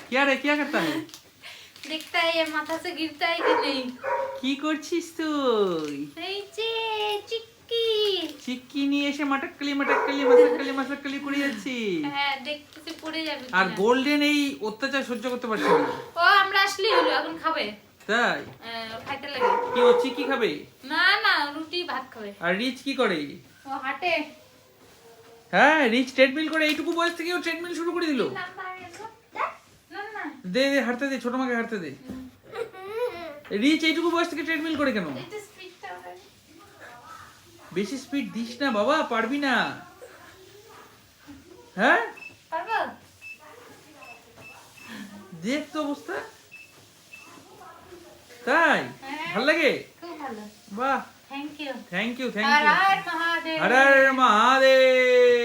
क्या रे क्या करता है देखता है ये माथा से गिरता है कि नहीं। কি করছিস তুই এই যে চিক্কি। চিক্কি নিয়ে এসে মাটাক্কালি মাসাক্কালি করে যাচ্ছি হ্যাঁ দেখতেছি পড়ে যাবে আর কিনা। গোল্ডেন এই অত্যাচার সহ্য করতে পারছি না ও আমরা আসলেই হলো এখন খাবে। তাই খাইতে লাগে। কি ও চিক্কি খাবে না না রুটি ভাত খাবে। আর রিচ কি করে ও হাঁটে। হ্যাঁ রিচ ট্রেডমিল করে এইটুকু বয়স থেকে ও ট্রেডমিল শুরু করে দিল না না দে দে হাঁটতে দে ছোট মাকে হাঁটতে দে রিচ এইটুকু বয়স থেকে ট্রেডমিল করে কেন এটা স্পিডটা হবে। বেশি স্পিড দিস না বাবা পারবি না হ্যাঁ পারবো? দেখ তো অবস্থা তাই ভাল লাগে খুব ভালো। বাহ thank you. Thank you Har Har Mahadev. Har Har Mahadev